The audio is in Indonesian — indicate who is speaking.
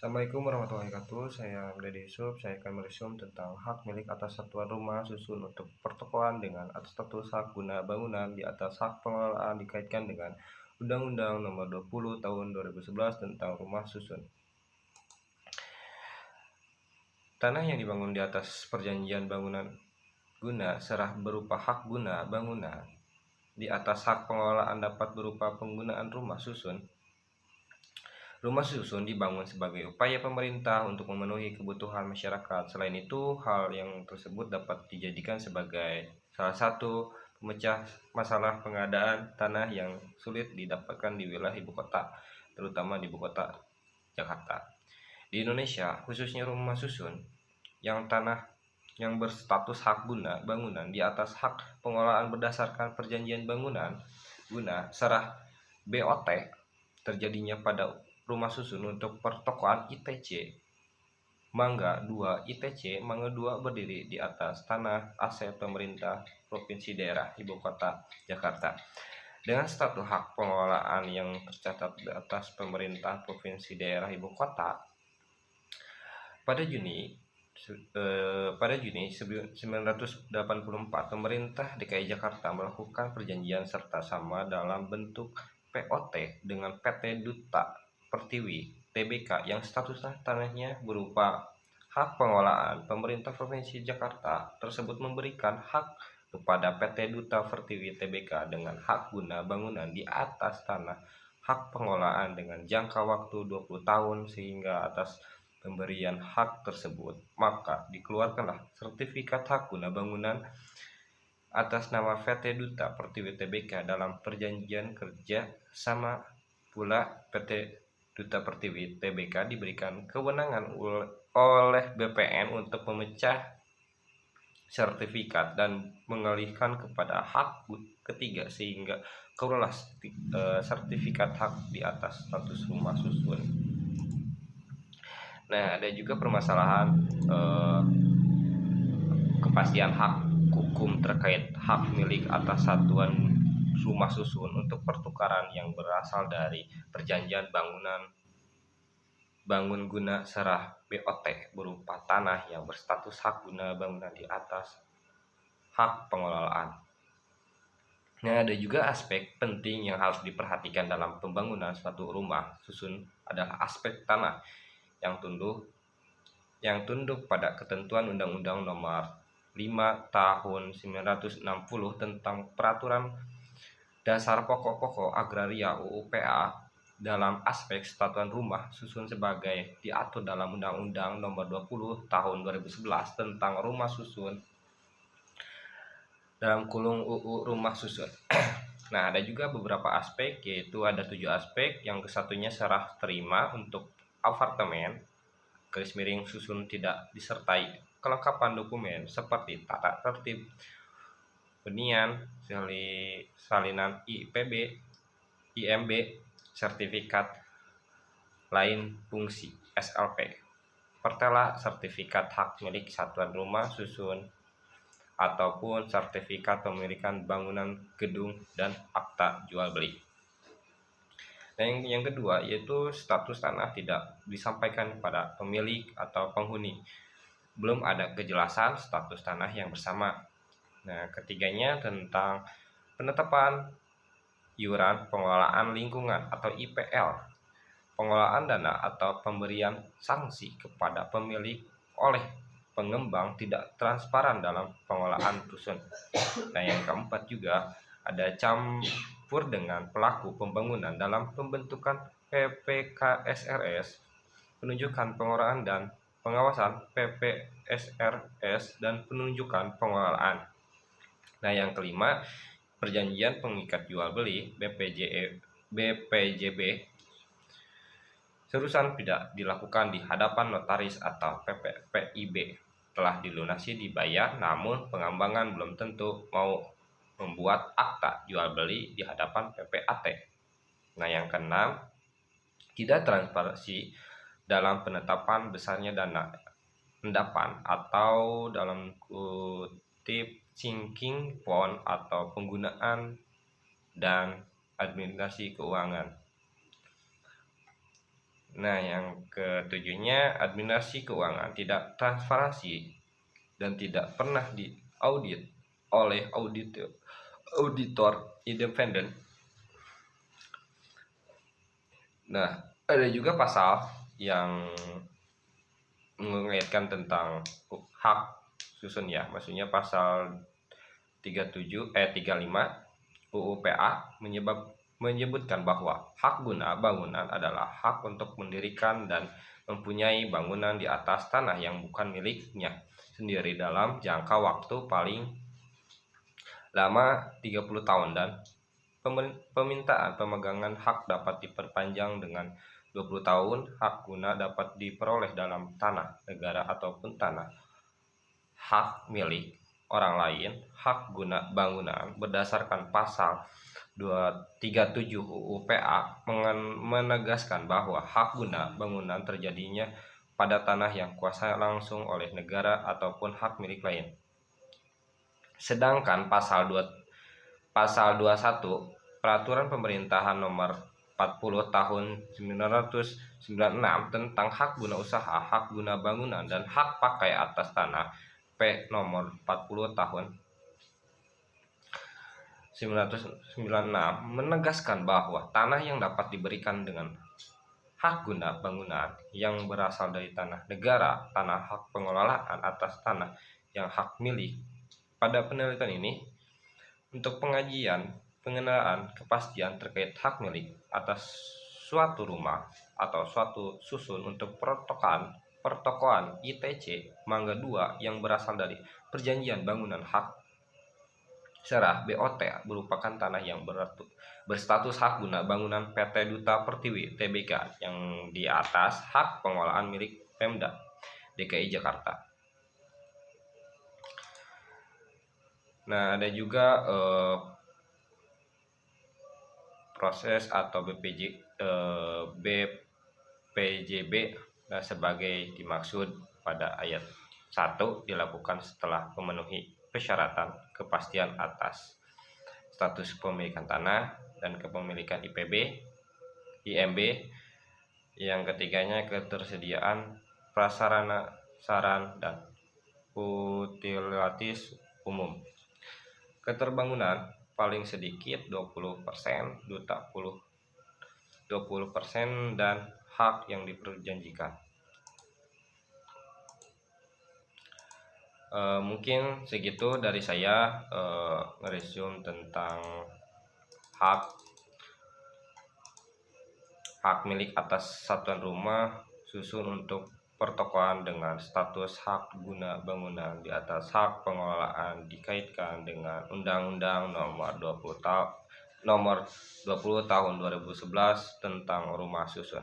Speaker 1: Assalamualaikum warahmatullahi wabarakatuh. Saya Deddy Yusuf. Saya akan meresum tentang hak milik atas satuan rumah susun untuk pertokoan dengan atas status hak guna bangunan di atas hak pengelolaan dikaitkan dengan Undang-Undang Nomor 20 Tahun 2011 tentang rumah susun. Tanah yang dibangun di atas perjanjian bangunan guna serah berupa hak guna bangunan di atas hak pengelolaan dapat berupa penggunaan rumah susun. Rumah susun dibangun sebagai upaya pemerintah untuk memenuhi kebutuhan masyarakat. Selain itu, hal yang tersebut dapat dijadikan sebagai salah satu pemecah masalah pengadaan tanah yang sulit didapatkan di wilayah ibu kota, terutama di ibu kota Jakarta. Di Indonesia, khususnya rumah susun yang tanah yang berstatus hak guna bangunan di atas hak pengelolaan berdasarkan perjanjian bangunan guna serah BOT terjadinya pada rumah susun untuk pertokoan ITC Mangga 2 ITC Mangga 2 berdiri di atas tanah aset pemerintah provinsi daerah ibu kota Jakarta dengan status hak pengelolaan yang tercatat di atas pemerintah provinsi daerah ibu kota. Pada Juni 1984 pemerintah DKI Jakarta melakukan perjanjian serta sama dalam bentuk POT dengan PT Duta Pertiwi Tbk yang status tanahnya berupa hak pengelolaan. Pemerintah Provinsi Jakarta tersebut memberikan hak kepada PT Duta Pertiwi Tbk dengan hak guna bangunan di atas tanah hak pengelolaan dengan jangka waktu 20 tahun sehingga atas pemberian hak tersebut maka dikeluarkanlah sertifikat hak guna bangunan atas nama PT Duta Pertiwi Tbk dalam perjanjian kerja sama pula PT Duta Pertiwi Tbk diberikan kewenangan oleh BPN untuk memecah sertifikat dan mengalihkan kepada hak ketiga sehingga keluarlah sertifikat hak di atas status rumah susun. Nah, ada juga permasalahan kepastian hak hukum terkait hak milik atas satuan rumah susun untuk pertukaran yang berasal dari perjanjian bangun guna serah BOT berupa tanah yang berstatus hak guna bangunan di atas hak pengelolaan. Nah, ada juga aspek penting yang harus diperhatikan dalam pembangunan suatu rumah susun adalah aspek tanah yang tunduk pada ketentuan Undang-Undang Nomor 5 Tahun 1960 tentang Peraturan Dasar Pokok-Pokok Agraria UUPA dalam aspek satuan rumah susun sebagai diatur dalam Undang-Undang Nomor 20 Tahun 2011 tentang rumah susun dalam kurung UU Rumah Susun. Nah, ada juga beberapa aspek, yaitu ada 7 aspek. Yang kesatunya serah terima untuk apartemen garis miring susun tidak disertai kelengkapan dokumen seperti tata tertib hunian, salinan IPB, IMB, sertifikat lain fungsi SLP, pertela sertifikat hak milik satuan rumah susun ataupun sertifikat pemilikan bangunan gedung dan akta jual beli. Dan yang kedua yaitu status tanah tidak disampaikan kepada pemilik atau penghuni. Belum ada kejelasan status tanah yang bersama. Nah, ketiganya tentang penetapan iuran pengelolaan lingkungan atau IPL, pengelolaan dana atau pemberian sanksi kepada pemilik oleh pengembang tidak transparan dalam pengelolaan rusun. Nah, yang keempat juga ada campur dengan pelaku pembangunan dalam pembentukan PPKSRS, penunjukan pengelolaan dan pengawasan PPSRS dan penunjukan pengelolaan. Nah, yang kelima, perjanjian pengikat jual beli BPJB serusan tidak dilakukan di hadapan notaris atau PIB telah dilunasi dibayar, namun pengembangan belum tentu mau membuat akta jual beli di hadapan PPAT. Nah, yang keenam, tidak transparansi dalam penetapan besarnya dana endapan atau dalam kutip sinking fund atau penggunaan dan administrasi keuangan. Nah, yang ketujuhnya, administrasi keuangan tidak transparansi dan tidak pernah diaudit oleh auditor independen. Nah, ada juga pasal yang mengaitkan tentang hak susun ya, maksudnya pasal 35 UU PA menyebutkan bahwa hak guna bangunan adalah hak untuk mendirikan dan mempunyai bangunan di atas tanah yang bukan miliknya sendiri dalam jangka waktu paling lama 30 tahun, dan permintaan pemegangan hak dapat diperpanjang dengan 20 tahun. Hak guna dapat diperoleh dalam tanah negara ataupun tanah hak milik orang lain. Hak guna bangunan berdasarkan pasal 237 UU PA menegaskan bahwa hak guna bangunan terjadinya pada tanah yang kuasa langsung oleh negara ataupun hak milik lain. Sedangkan pasal 21 Peraturan Pemerintahan Nomor 40 Tahun 1996 tentang hak guna usaha, hak guna bangunan, dan hak pakai atas tanah P nomor 40 tahun 1996 menegaskan bahwa tanah yang dapat diberikan dengan hak guna bangunan yang berasal dari tanah negara, tanah hak pengelolaan atas tanah yang hak milik. Pada penelitian ini, untuk pengenaan kepastian terkait hak milik atas suatu rumah atau suatu susun untuk pertokoan ITC Mangga II yang berasal dari Perjanjian Bangunan Hak Serah BOT merupakan tanah yang berstatus hak guna bangunan PT Duta Pertiwi Tbk yang di atas hak pengelolaan milik Pemda DKI Jakarta. Nah, ada juga proses atau BPJB sebagai dimaksud pada ayat 1 dilakukan setelah memenuhi persyaratan kepastian atas status kepemilikan tanah dan kepemilikan IMB. Yang ketiganya, ketersediaan prasarana sarana dan utilitas umum. Keterbangunan paling sedikit 20%, 20% dan hak yang diperjanjikan. Mungkin segitu dari saya ngeresume tentang hak milik atas satuan rumah susun untuk pertokoan dengan status hak guna bangunan di atas hak pengelolaan dikaitkan dengan Undang-Undang Nomor 20 Tahun 2011 tentang rumah susun.